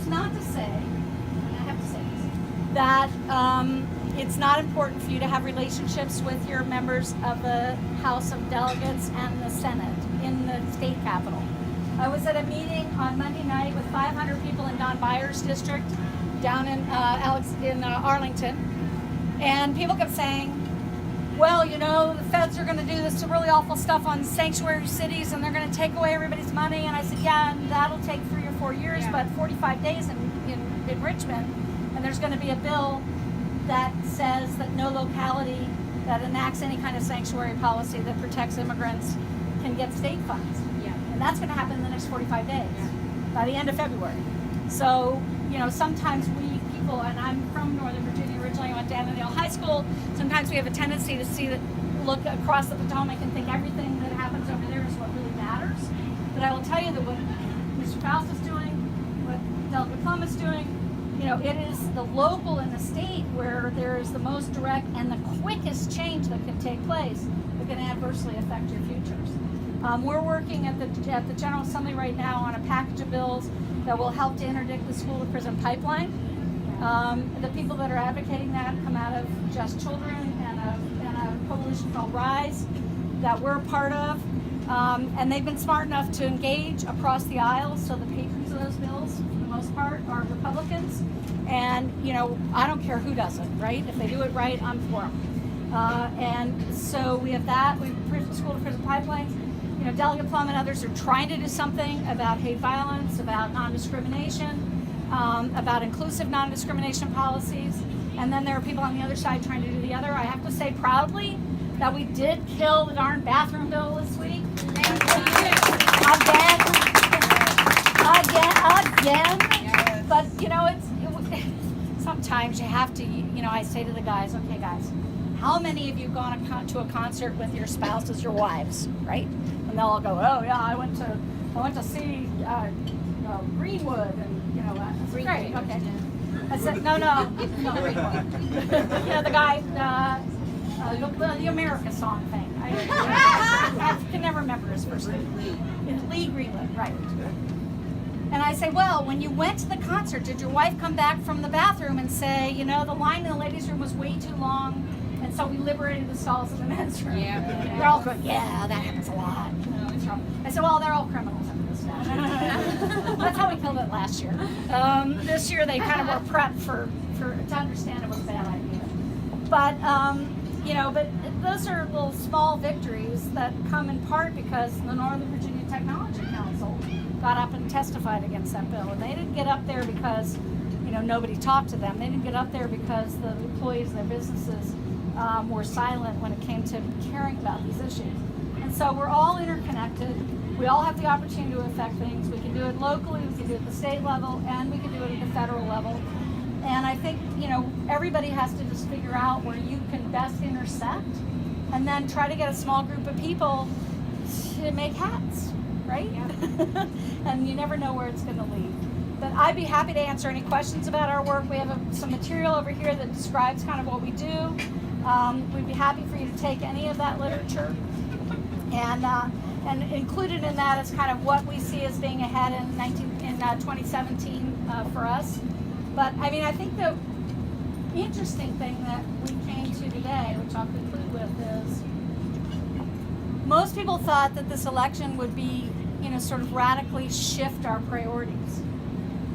that's not to say, and I have to say this, that it's not important for you to have relationships with your members of the House of Delegates and the Senate in the state capitol. I was at a meeting on Monday night with 500 people in Don Byers' district down in Arlington, and people kept saying, well, you know, the feds are going to do this really awful stuff on sanctuary cities, and they're going to take away everybody's money. And I said, yeah, and that'll take 3 or 4 years, but 45 days in Richmond, and there's going to be a bill that says that no locality that enacts any kind of sanctuary policy that protects immigrants can get state funds. Yeah. And that's going to happen in the next 45 days, by the end of February. So, you know, sometimes we people, and I'm from Northern Virginia originally, I went to Annandale High School, sometimes we have a tendency to look across the Potomac and think everything that happens over there is what really matters. But I will tell you that what Mr. Faust is doing, what Delegate Plum is doing, you know, it is the local and the state where there is the most direct and the quickest change that can take place that can adversely affect your futures. We're working at the General Assembly right now on a package of bills that will help to interdict the school-to-prison pipeline. The people that are advocating that come out of Just Children and a coalition called RISE that we're a part of. And they've been smart enough to engage across the aisle, so the patrons of those bills, for the most part, are Republicans. And, you know, I don't care who does it, right? If they do it right, I'm for them. And so we have that. We have school-to-prison pipelines. You know, Delegate Plum and others are trying to do something about hate violence, about non-discrimination, about inclusive non-discrimination policies. And then there are people on the other side trying to do the other. I have to say proudly that we did kill the darn bathroom bill this week. Again. Yes. But, you know, sometimes you have to, you know, I say to the guys, okay, guys, how many of you gone to a concert with your spouses, your wives, right? And they'll all go, oh yeah, I went to see Greenwood, and you know that's great. Okay. I said no, Greenwood. You know the guy, the America song thing. I can never remember his first name. Lee Greenwood, right? And I say, well, when you went to the concert, did your wife come back from the bathroom and say, you know, the line in the ladies' room was way too long, and so we liberated the stalls in the men's room? Yeah. They're all going, yeah, that happens a lot. I said, well, they're all criminals under this statute. That's how we killed it last year. This year they kind of were prepped to understand it was a bad idea. But, you know, but those are little small victories that come in part because the Northern Virginia Technology Council got up and testified against that bill. And they didn't get up there because, you know, nobody talked to them. They didn't get up there because the employees of their businesses were silent when it came to caring about these issues. And so we're all interconnected. We all have the opportunity to affect things. We can do it locally, we can do it at the state level, and we can do it at the federal level. And I think, you know, everybody has to just figure out where you can best intersect and then try to get a small group of people to make hats, right? Yeah. And you never know where it's going to lead. But I'd be happy to answer any questions about our work. We have some material over here that describes kind of what we do. We'd be happy for you to take any of that literature. And included in that is kind of what we see as being ahead in 2017 for us. But I mean, I think the interesting thing that we came to today, which I'll conclude with, is most people thought that this election would be, you know, sort of radically shift our priorities.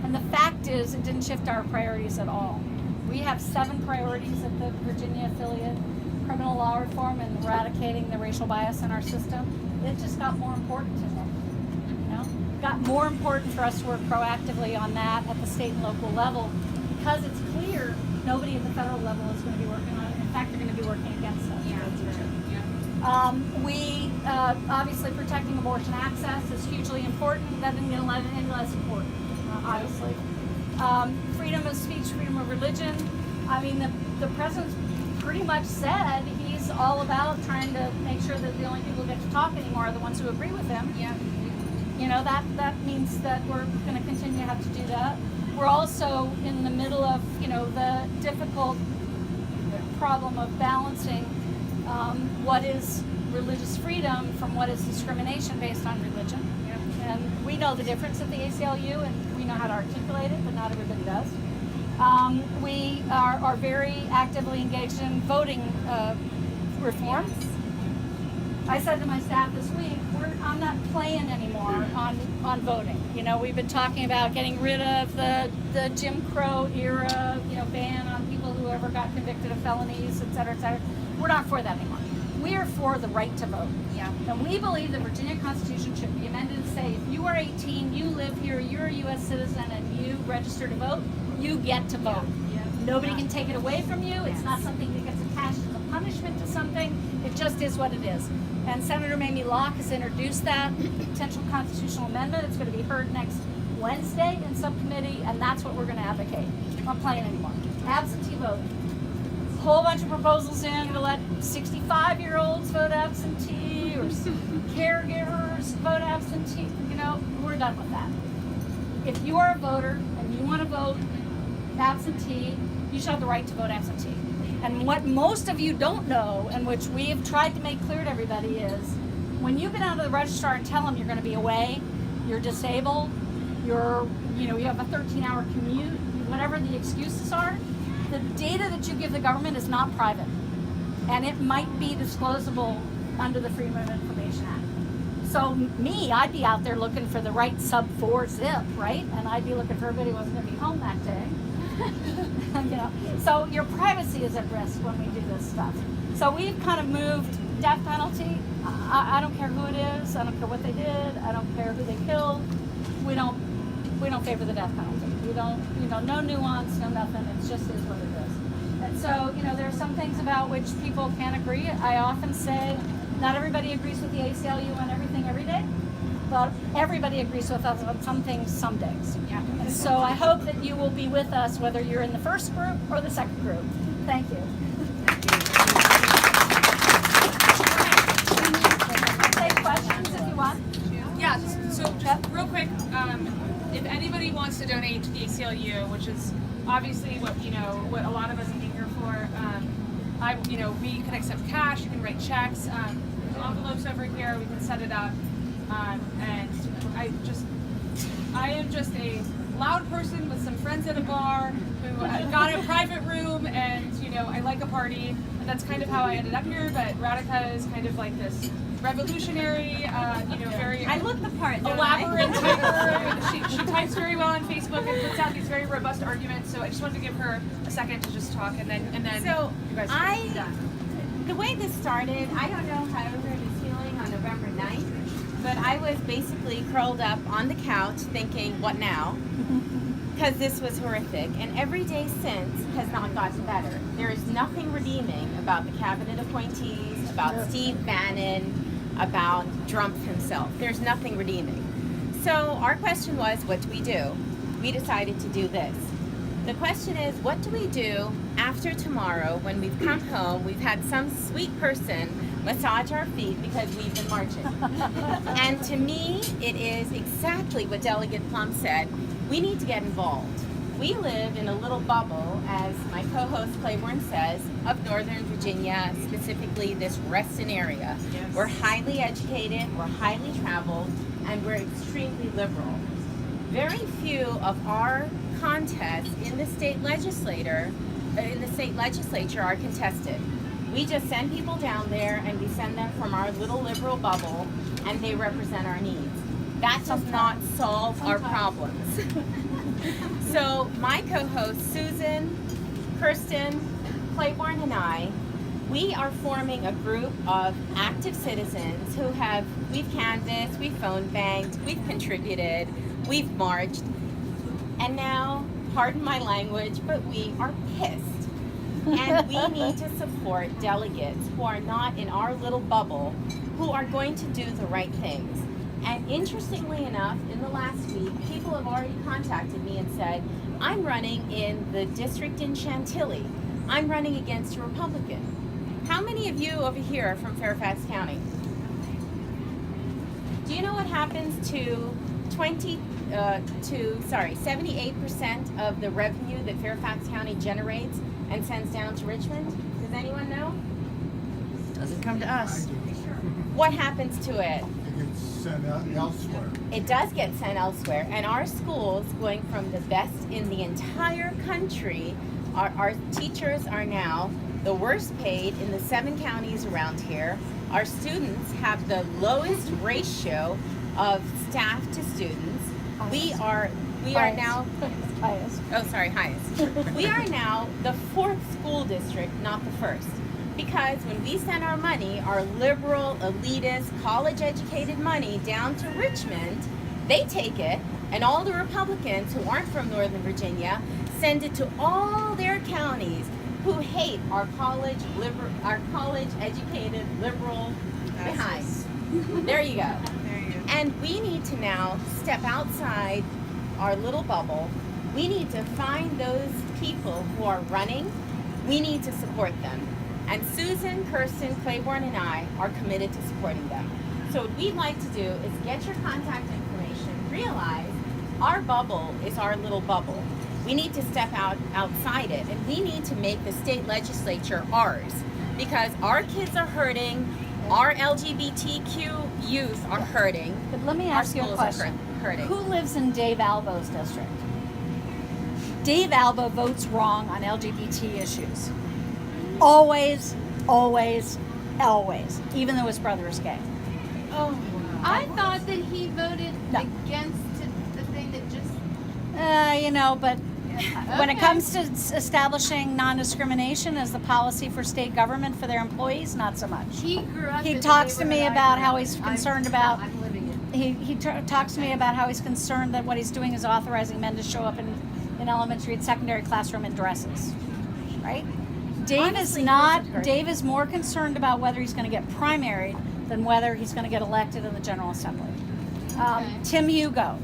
And the fact is, it didn't shift our priorities at all. We have 7 priorities at the Virginia affiliate: criminal law reform and eradicating the racial bias in our system. It just got more important today. You know, it got more important for us to work proactively on that at the state and local level because it's clear nobody at the federal level is going to be working on it. In fact, they're going to be working against us. We obviously protecting abortion access is hugely important. That didn't get any less important, obviously. Freedom of speech, freedom of religion. I mean, the president's pretty much said he's all about trying to make sure that the only people who get to talk anymore are the ones who agree with him. Yeah. You know, that means that we're going to continue to have to do that. We're also in the middle of, you know, the difficult problem of balancing what is religious freedom from what is discrimination based on religion. Yep. And we know the difference at the ACLU, and we we know how to articulate it, but not everybody does. We are very actively engaged in voting reform. I said to my staff this week, I'm not playing anymore on voting. You know, we've been talking about getting rid of the Jim Crow era, you know, ban on people who ever got convicted of felonies, et cetera, et cetera. We're not for that anymore. We are for the right to vote. Yeah. And we believe the Virginia Constitution should be amended to say if you are 18, you live here, you're a U.S. citizen, and you register to vote, you get to vote. Yeah. Nobody can take it away from you. It's not something that gets attached as a punishment to something. It just is what it is. And Senator Mamie Locke has introduced that potential constitutional amendment. It's going to be heard next Wednesday in subcommittee, and that's what we're going to advocate. I'm not playing anymore. Absentee voting. Whole bunch of proposals in to let 65-year-olds vote absentee or caregivers vote absentee. You know, we're done with that. If you are a voter and you want to vote absentee, you should have the right to vote absentee. And what most of you don't know, and which we have tried to make clear to everybody, is when you get out of the registrar and tell them you're going to be away, you're disabled, you have a 13-hour commute, whatever the excuses are, the data that you give the government is not private, and it might be disclosable under the Freedom of Information Act. So me, I'd be out there looking for the right sub-4 zip, right? And I'd be looking for everybody who wasn't going to be home that day. You know, so your privacy is at risk when we do this stuff. So we've kind of moved death penalty. I don't care who it is. I don't care what they did. I don't care who they killed. We don't favor the death penalty. We don't, no nuance, no nothing. It just is what it is. And so, there are some things about which people can't agree. I often say, not everybody agrees with the ACLU on everything every day, but everybody agrees with us on some things some days. Yeah. And so I hope that you will be with us whether you're in the first group or the second group. Thank you. Take questions if you want. Yeah, just real quick, if anybody wants to donate to the ACLU, which is obviously what a lot of us came here for, we can accept cash, you can write checks, there's envelopes over here, we can set it up, and I am just a loud person with some friends at a bar who got a private room, and I like a party, and that's kind of how I ended up here. But Radhika is kind of like this revolutionary, very I look the part. elaborate typer. She types very well on Facebook and puts out these very robust arguments. So I just wanted to give her a second to just talk, and then So you guys can be done. the way this started, I don't know how everyone is feeling on November 9th, but I was basically curled up on the couch thinking, what now? Because this was horrific, and every day since has not gotten better. There is nothing redeeming about the cabinet appointees, about Steve Bannon, about Trump himself. There's nothing redeeming. So our question was, what do we do? We decided to do this. The question is, what do we do after tomorrow when we've come home, we've had some sweet person massage our feet because we've been marching? And to me, it is exactly what Delegate Plum said. We need to get involved. We live in a little bubble, as my co-host Claiborne says, of Northern Virginia, specifically this Reston area. Yes. We're highly educated, we're highly traveled, and we're extremely liberal. Very few of our contests in the state legislature are contested. We just send people down there, and we send them from our little liberal bubble, and they represent our needs. That does not solve our problems. So my co-hosts, Susan, Kirsten, Claiborne, and I, we are forming a group of active citizens who we've canvassed, we've phone banked, we've contributed, we've marched, and now, pardon my language, but we are pissed. And we need to support delegates who are not in our little bubble, who are going to do the right things. And interestingly enough, in the last week, people have already contacted me and said, I'm running in the district in Chantilly. I'm running against a Republican. How many of you over here are from Fairfax County? Do you know what happens to 78% of the revenue that Fairfax County generates and sends down to Richmond? Does anyone know? Doesn't come to us. What happens to it? gets sent out elsewhere. It does get sent elsewhere, and our schools, going from the best in the entire country, our teachers are now the worst paid in the 7 counties around here. Our students have the lowest ratio of staff to students. We are now Highest. oh sorry highest. We are now the 4th school district, not the 1st. Because when we send our money, our liberal, elitist, college-educated money down to Richmond, they take it, and all the Republicans who aren't from Northern Virginia send it to all their counties who hate our college-educated liberal behind. There you go. And we need to now step outside our little bubble. We need to find those people who are running. We need to support them. And Susan, Kirsten, Claiborne, and I are committed to supporting them. So what we'd like to do is get your contact information, realize our bubble is our little bubble. We need to step outside it, and we need to make the state legislature ours, because our kids are hurting, our LGBTQ youth are hurting. But let me Our ask you a schools are question. hurting. Who lives in Dave Albo's district? Dave Albo votes wrong on LGBT issues. Always, always, always, even though his brother is gay. Oh, I thought that he voted No. against the thing that just. But when it Okay. comes to establishing non-discrimination as the policy for state government for their employees, not so much. He grew up. He in the talks to me neighborhood I about grew how up he's in. concerned about- I'm living it. He talks to me about how he's concerned that what he's doing is authorizing men to show up in elementary and secondary classroom in dresses, right? Dave Honestly, is not. here's a Dave is more concerned about whether he's going to get primaried than whether he's going to get elected in the General Assembly. Okay. Tim Hugo,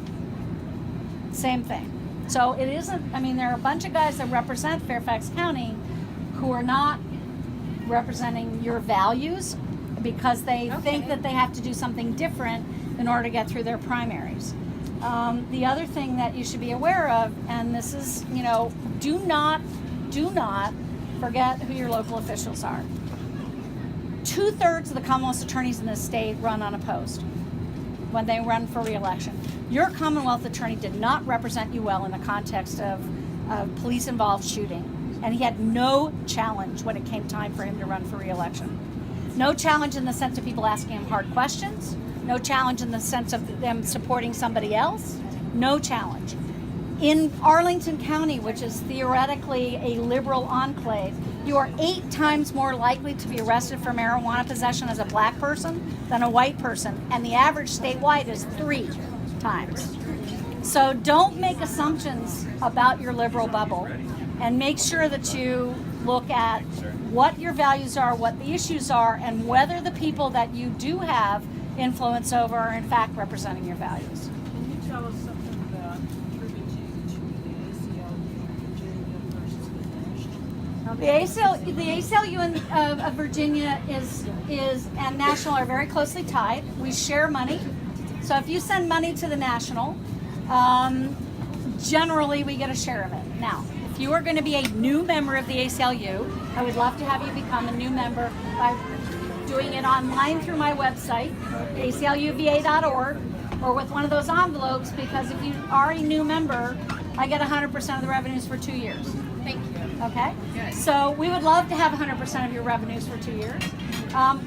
same thing. So it isn't. I mean, there are a bunch of guys that represent Fairfax County who are not representing your values because they think that they have to do something different in order to get through their primaries. The other thing that you should be aware of, and this is, do not forget who your local officials are. 2/3 of the Commonwealth's attorneys in this state run unopposed when they run for re-election. Your Commonwealth attorney did not represent you well in the context of police-involved shooting, and he had no challenge when it came time for him to run for re-election. No challenge in the sense of people asking him hard questions. No challenge in the sense of them supporting somebody else. No challenge. In Arlington County, which is theoretically a liberal enclave, you are 8 times more likely to be arrested for marijuana possession as a black person than a white person, and the average statewide is 3 times. So don't make assumptions about your liberal bubble, and make sure that you look at what your values are, what the issues are, and whether the people that you do have influence over are in fact representing your values. Can you tell us something about attributing to the ACLU Virginia versus the national? The ACLU of Virginia is and national are very closely tied. We share money, so if you send money to the national, generally we get a share of it. Now, if you are going to be a new member of the ACLU, I would love to have you become a new member by doing it online through my website, acluva.org, or with one of those envelopes, because if you are a new member, I get 100% of the revenues for 2 years. Thank you. Okay? Good. So we would love to have 100% of your revenues for 2 years.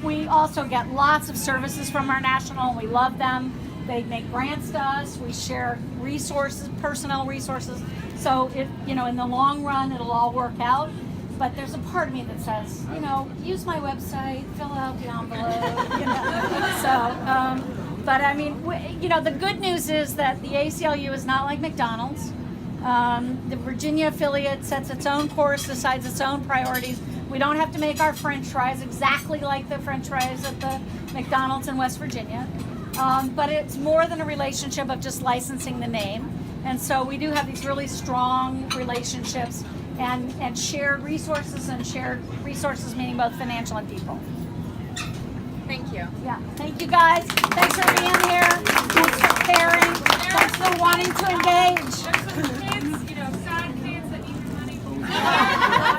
We also get lots of services from our national. We love them. They make grants to us. We share resources, personnel resources. So in the long run, it'll all work out. But there's a part of me that says, use my website, fill out the envelope, So, but I mean, the good news is that the ACLU is not like McDonald's. The Virginia affiliate sets its own course, decides its own priorities. We don't have to make our French fries exactly like the French fries at the McDonald's in West Virginia. But it's more than a relationship of just licensing the name. And so we do have these really strong relationships and shared resources, meaning both financial and people. Thank you. Yeah. Thank you guys. Thanks for being here. Thanks for caring. Thanks for wanting to engage. There's some kids, sad kids that need your money.